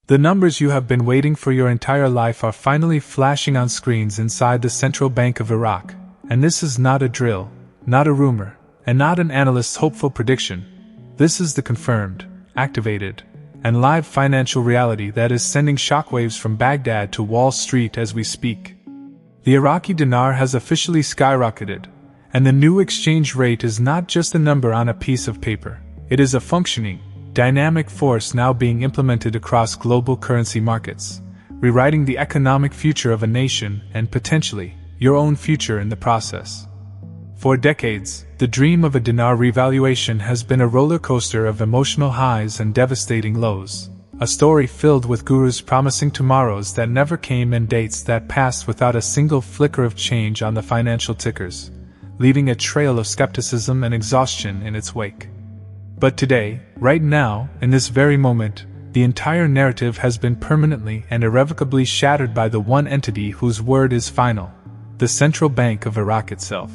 The numbers you have been waiting for your entire life are finally flashing on screens inside the Central Bank of Iraq, and this is not a drill, not a rumor, and not an analyst's hopeful prediction. This is the confirmed, activated, and live financial reality that is sending shockwaves from Baghdad to Wall Street as we speak. The Iraqi dinar has officially skyrocketed, and the new exchange rate is not just a number on a piece of paper. It is a functioning, dynamic force now being implemented across global currency markets, rewriting the economic future of a nation and potentially your own future in the process. For decades, the dream of a dinar revaluation has been a roller coaster of emotional highs and devastating lows, a story filled with gurus promising tomorrows that never came and dates that passed without a single flicker of change on the financial tickers, leaving a trail of skepticism and exhaustion in its wake. But today, right now, in this very moment, the entire narrative has been permanently and irrevocably shattered by the one entity whose word is final, the Central Bank of Iraq itself.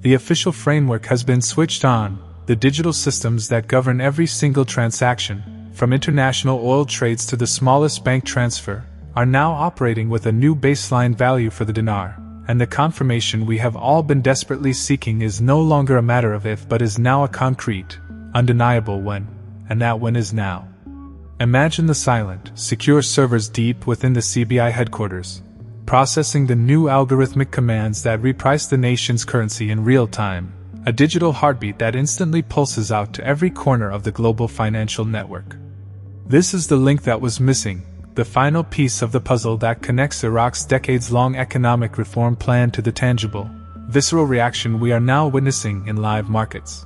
The official framework has been switched on, the digital systems that govern every single transaction, from international oil trades to the smallest bank transfer, are now operating with a new baseline value for the dinar, and the confirmation we have all been desperately seeking is no longer a matter of if but is now a concrete, undeniable when, and that when is now. Imagine the silent, secure servers deep within the CBI headquarters, processing the new algorithmic commands that reprice the nation's currency in real time, a digital heartbeat that instantly pulses out to every corner of the global financial network. This is the link that was missing, the final piece of the puzzle that connects Iraq's decades-long economic reform plan to the tangible, visceral reaction we are now witnessing in live markets.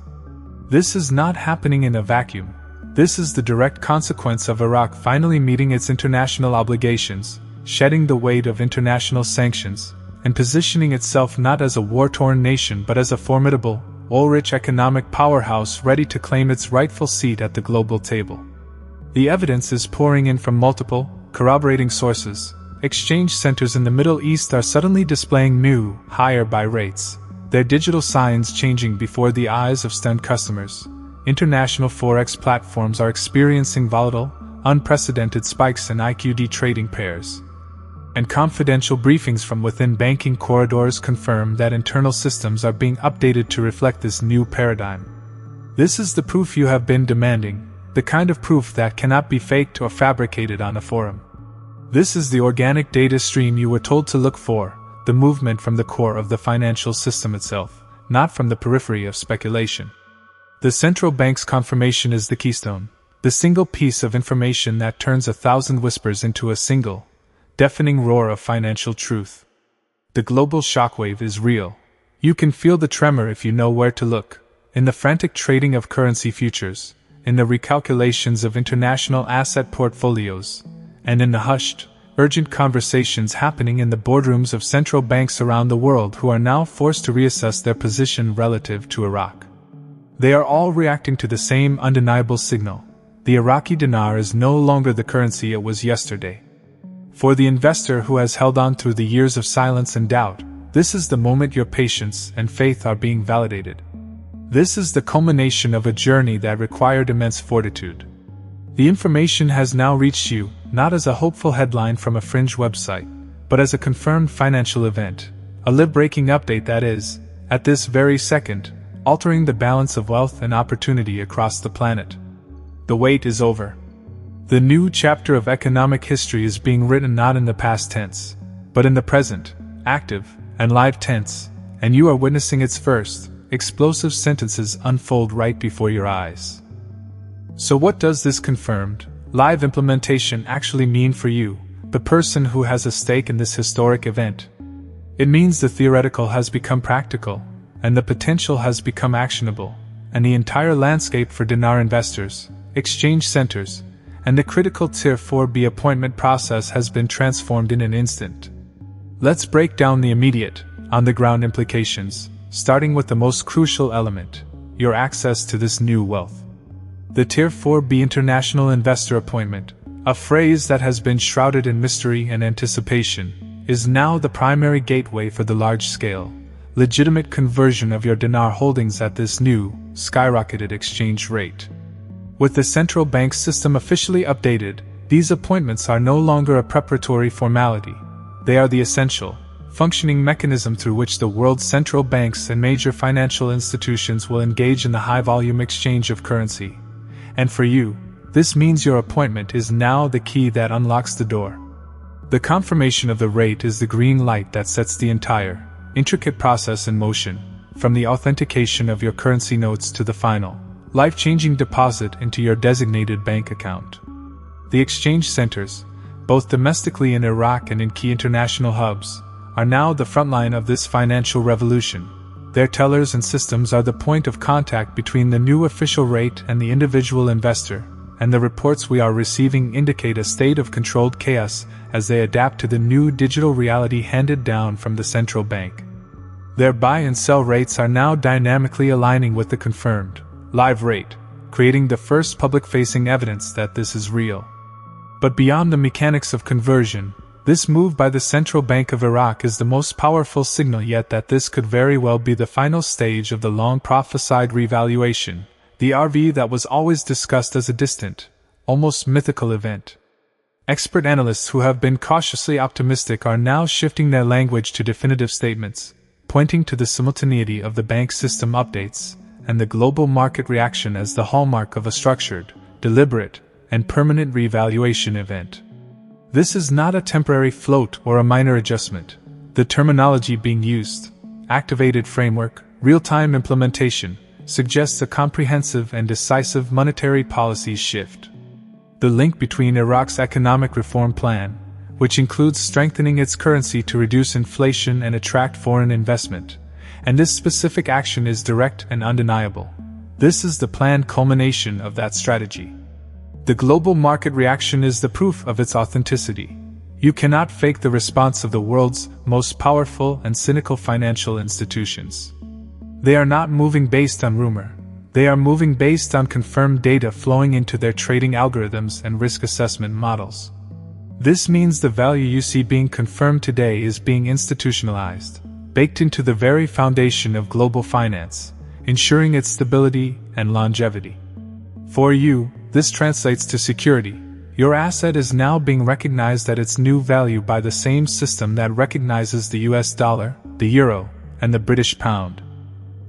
This is not happening in a vacuum. This is the direct consequence of Iraq finally meeting its international obligations, shedding the weight of international sanctions, and positioning itself not as a war-torn nation but as a formidable, oil-rich economic powerhouse ready to claim its rightful seat at the global table. The evidence is pouring in from multiple, corroborating sources. Exchange centers in the Middle East are suddenly displaying new, higher buy rates, their digital signs changing before the eyes of stunned customers. International forex platforms are experiencing volatile, unprecedented spikes in IQD trading pairs. And confidential briefings from within banking corridors confirm that internal systems are being updated to reflect this new paradigm. This is the proof you have been demanding, the kind of proof that cannot be faked or fabricated on a forum. This is the organic data stream you were told to look for, the movement from the core of the financial system itself, not from the periphery of speculation. The central bank's confirmation is the keystone, the single piece of information that turns 1,000 whispers into a single, deafening roar of financial truth. The global shockwave is real. You can feel the tremor if you know where to look, in the frantic trading of currency futures, in the recalculations of international asset portfolios, and in the hushed, urgent conversations happening in the boardrooms of central banks around the world who are now forced to reassess their position relative to Iraq. They are all reacting to the same undeniable signal. The Iraqi dinar is no longer the currency it was yesterday. For the investor who has held on through the years of silence and doubt, this is the moment your patience and faith are being validated. This is the culmination of a journey that required immense fortitude. The information has now reached you, not as a hopeful headline from a fringe website, but as a confirmed financial event, a live-breaking update that is, at this very second, altering the balance of wealth and opportunity across the planet. The wait is over. The new chapter of economic history is being written not in the past tense, but in the present, active, and live tense, and you are witnessing its first, explosive sentences unfold right before your eyes. So what does this confirmed, live implementation actually mean for you, the person who has a stake in this historic event? It means the theoretical has become practical, and the potential has become actionable, and the entire landscape for dinar investors, exchange centers, and the critical Tier 4B appointment process has been transformed in an instant. Let's break down the immediate, on-the-ground implications, starting with the most crucial element, your access to this new wealth. The Tier 4B International Investor Appointment, a phrase that has been shrouded in mystery and anticipation, is now the primary gateway for the large-scale, legitimate conversion of your dinar holdings at this new, skyrocketed exchange rate. With the central bank system officially updated, These appointments are no longer a preparatory formality. They are the essential, functioning mechanism through which the world's central banks and major financial institutions will engage in the high-volume exchange of currency. And for you, this means your appointment is now the key that unlocks the door. The confirmation of the rate is the green light that sets the entire, intricate process in motion, from the authentication of your currency notes to the final, life-changing deposit into your designated bank account. The exchange centers, both domestically in Iraq and in key international hubs, are now the front line of this financial revolution. Their tellers and systems are the point of contact between the new official rate and the individual investor, and the reports we are receiving indicate a state of controlled chaos as they adapt to the new digital reality handed down from the central bank. Their buy and sell rates are now dynamically aligning with the confirmed, live rate, creating the first public-facing evidence that this is real. But beyond the mechanics of conversion, this move by the Central Bank of Iraq is the most powerful signal yet that this could very well be the final stage of the long-prophesied revaluation, the RV that was always discussed as a distant, almost mythical event. Expert analysts who have been cautiously optimistic are now shifting their language to definitive statements, pointing to the simultaneity of the bank system updates and the global market reaction as the hallmark of a structured, deliberate, and permanent revaluation event. This is not a temporary float or a minor adjustment. The terminology being used, activated framework, real-time implementation, suggests a comprehensive and decisive monetary policy shift. The link between Iraq's economic reform plan, which includes strengthening its currency to reduce inflation and attract foreign investment, and this specific action is direct and undeniable. This is the planned culmination of that strategy. The global market reaction is the proof of its authenticity. You cannot fake the response of the world's most powerful and cynical financial institutions. They are not moving based on rumor. They are moving based on confirmed data flowing into their trading algorithms and risk assessment models. This means the value you see being confirmed today is being institutionalized, baked into the very foundation of global finance, ensuring its stability and longevity. For you, this translates to security. Your asset is now being recognized at its new value by the same system that recognizes the US dollar, the euro, and the British pound.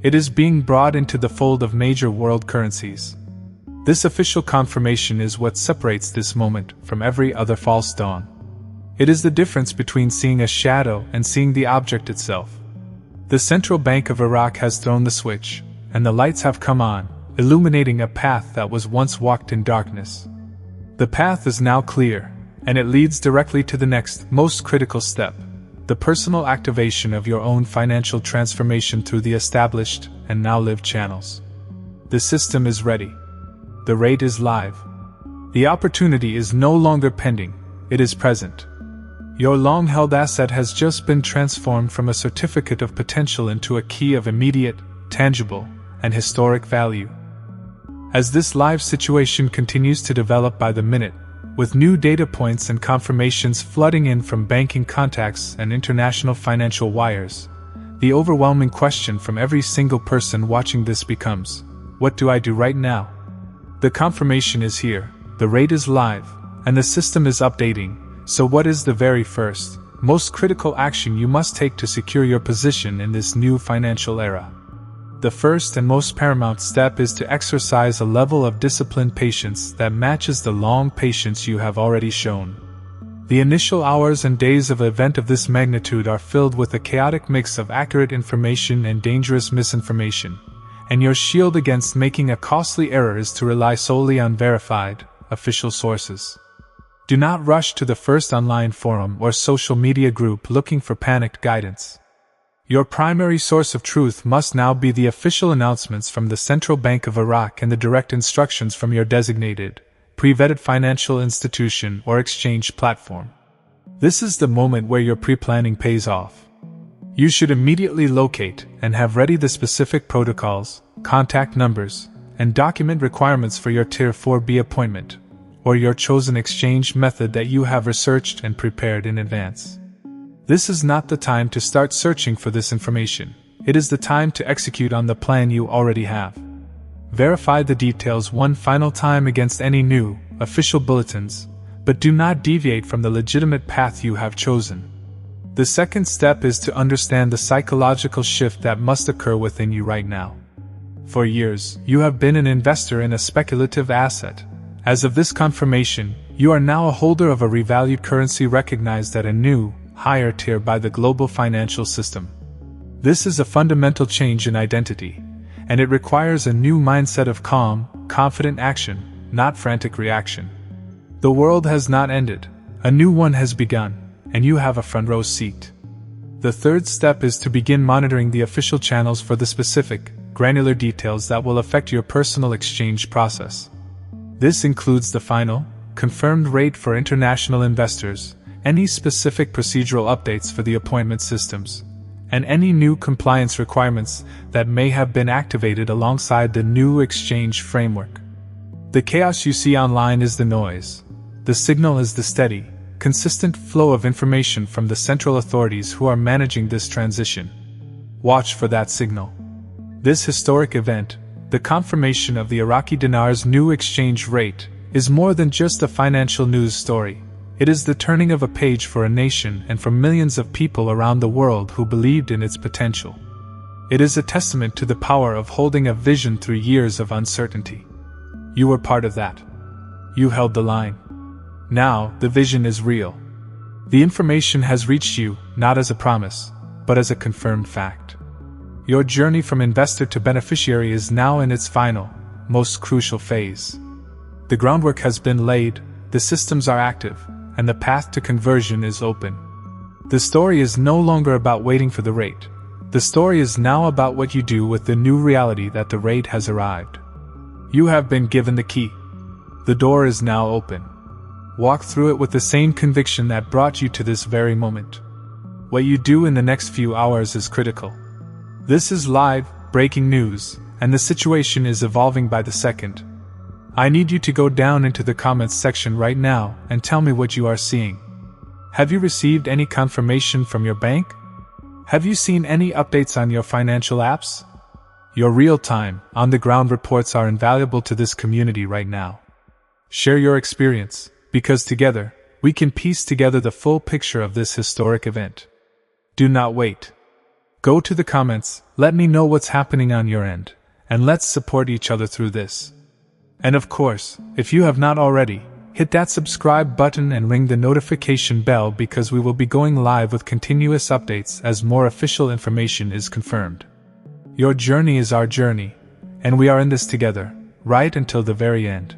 It is being brought into the fold of major world currencies. This official confirmation is what separates this moment from every other false dawn. It is the difference between seeing a shadow and seeing the object itself. The Central Bank of Iraq has thrown the switch, and the lights have come on, illuminating a path that was once walked in darkness. The path is now clear, and it leads directly to the next, most critical step, the personal activation of your own financial transformation through the established and now lived channels. The system is ready. The rate is live. The opportunity is no longer pending, it is present. Your long-held asset has just been transformed from a certificate of potential into a key of immediate, tangible, and historic value. As this live situation continues to develop by the minute, with new data points and confirmations flooding in from banking contacts and international financial wires, the overwhelming question from every single person watching this becomes, what do I do right now? The confirmation is here, the rate is live, and the system is updating, so what is the very first, most critical action you must take to secure your position in this new financial era? The first and most paramount step is to exercise a level of disciplined patience that matches the long patience you have already shown. The initial hours and days of an event of this magnitude are filled with a chaotic mix of accurate information and dangerous misinformation, and your shield against making a costly error is to rely solely on verified, official sources. Do not rush to the first online forum or social media group looking for panicked guidance. Your primary source of truth must now be the official announcements from the Central Bank of Iraq and the direct instructions from your designated, pre-vetted financial institution or exchange platform. This is the moment where your pre-planning pays off. You should immediately locate and have ready the specific protocols, contact numbers, and document requirements for your Tier 4B appointment, or your chosen exchange method that you have researched and prepared in advance. This is not the time to start searching for this information. It is the time to execute on the plan you already have. Verify the details one final time against any new, official bulletins, but do not deviate from the legitimate path you have chosen. The second step is to understand the psychological shift that must occur within you right now. For years, you have been an investor in a speculative asset. As of this confirmation, you are now a holder of a revalued currency recognized at a new, higher tier by the global financial system. This is a fundamental change in identity, and it requires a new mindset of calm, confident action, not frantic reaction. The world has not ended, a new one has begun, and you have a front row seat. The third step is to begin monitoring the official channels for the specific, granular details that will affect your personal exchange process. This includes the final, confirmed rate for international investors, any specific procedural updates for the appointment systems, and any new compliance requirements that may have been activated alongside the new exchange framework. The chaos you see online is the noise. The signal is the steady, consistent flow of information from the central authorities who are managing this transition. Watch for that signal. This historic event, the confirmation of the Iraqi Dinar's new exchange rate, is more than just a financial news story. It is the turning of a page for a nation and for millions of people around the world who believed in its potential. It is a testament to the power of holding a vision through years of uncertainty. You were part of that. You held the line. Now, the vision is real. The information has reached you, not as a promise, but as a confirmed fact. Your journey from investor to beneficiary is now in its final, most crucial phase. The groundwork has been laid, the systems are active, and the path to conversion is open. The story is no longer about waiting for the rate. The story is now about what you do with the new reality that the rate has arrived. You have been given the key. The door is now open. Walk through it with the same conviction that brought you to this very moment. What you do in the next few hours is critical. This is live, breaking news, and the situation is evolving by the second. I need you to go down into the comments section right now and tell me what you are seeing. Have you received any confirmation from your bank? Have you seen any updates on your financial apps? Your real-time, on-the-ground reports are invaluable to this community right now. Share your experience, because together, we can piece together the full picture of this historic event. Do not wait. Go to the comments, let me know what's happening on your end, and let's support each other through this. And of course, if you have not already, hit that subscribe button and ring the notification bell because we will be going live with continuous updates as more official information is confirmed. Your journey is our journey, and we are in this together, right until the very end.